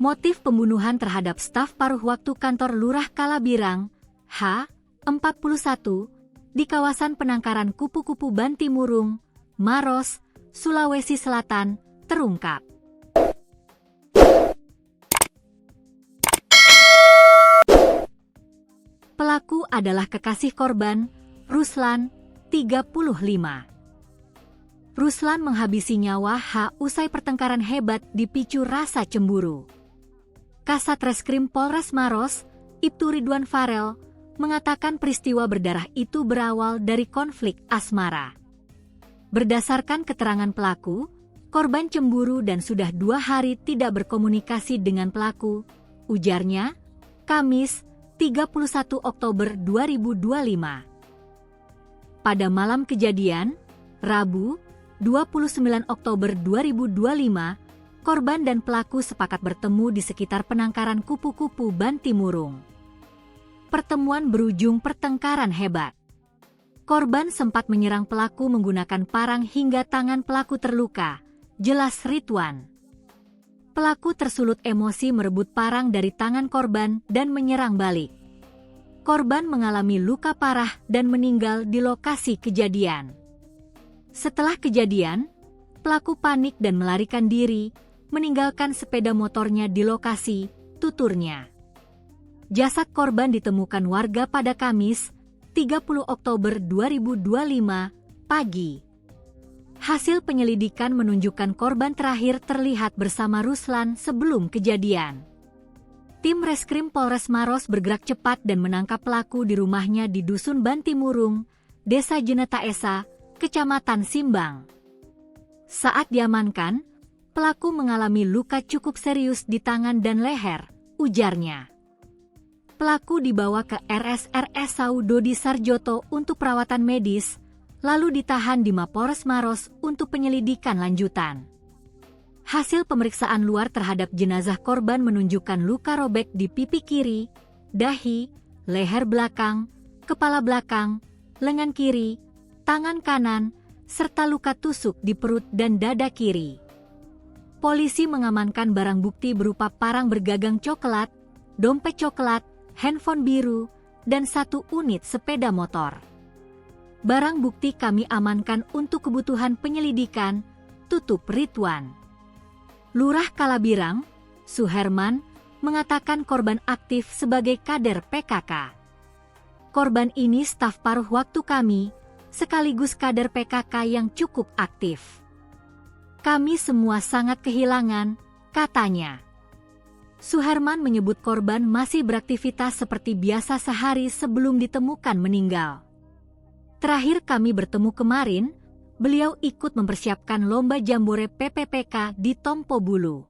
Motif pembunuhan terhadap staf paruh waktu kantor Lurah Kalabirang, H. 41, di kawasan penangkaran kupu-kupu Bantimurung, Maros, Sulawesi Selatan, terungkap. Pelaku adalah kekasih korban, Ruslan, 35. Ruslan menghabisi nyawa H usai pertengkaran hebat dipicu rasa cemburu. Kasat Reskrim Polres Maros, Ibtu Ridwan Farel, mengatakan peristiwa berdarah itu berawal dari konflik asmara. Berdasarkan keterangan pelaku, korban cemburu dan sudah 2 hari tidak berkomunikasi dengan pelaku, ujarnya, Kamis, 31 Oktober 2025. Pada malam kejadian, Rabu, 29 Oktober 2025, korban dan pelaku sepakat bertemu di sekitar penangkaran kupu-kupu Bantimurung. Pertemuan berujung pertengkaran hebat. Korban sempat menyerang pelaku menggunakan parang hingga tangan pelaku terluka, jelas Ridwan. Pelaku tersulut emosi merebut parang dari tangan korban dan menyerang balik. Korban mengalami luka parah dan meninggal di lokasi kejadian. Setelah kejadian, pelaku panik dan melarikan diri, meninggalkan sepeda motornya di lokasi, tuturnya. Jasad korban ditemukan warga pada Kamis, 30 Oktober 2025, pagi. Hasil penyelidikan menunjukkan korban terakhir terlihat bersama Ruslan sebelum kejadian. Tim Reskrim Polres Maros bergerak cepat dan menangkap pelaku di rumahnya di Dusun Bantimurung, Desa Jeneta Esa, Kecamatan Simbang. Saat diamankan, pelaku mengalami luka cukup serius di tangan dan leher, ujarnya. Pelaku dibawa ke RSRS Saudodi Sarjoto untuk perawatan medis, lalu ditahan di Mapores Maros untuk penyelidikan lanjutan. Hasil pemeriksaan luar terhadap jenazah korban menunjukkan luka robek di pipi kiri, dahi, leher belakang, kepala belakang, lengan kiri, tangan kanan, serta luka tusuk di perut dan dada kiri. Polisi mengamankan barang bukti berupa parang bergagang coklat, dompet coklat, handphone biru, dan 1 unit sepeda motor. Barang bukti kami amankan untuk kebutuhan penyelidikan, tutup Ridwan. Lurah Kalabirang, Suherman, mengatakan korban aktif sebagai kader PKK. Korban ini staf paruh waktu kami, sekaligus kader PKK yang cukup aktif. Kami semua sangat kehilangan, katanya. Suherman menyebut korban masih beraktivitas seperti biasa sehari sebelum ditemukan meninggal. Terakhir kami bertemu kemarin, beliau ikut mempersiapkan lomba jambore PPPK di Tompo Bulu.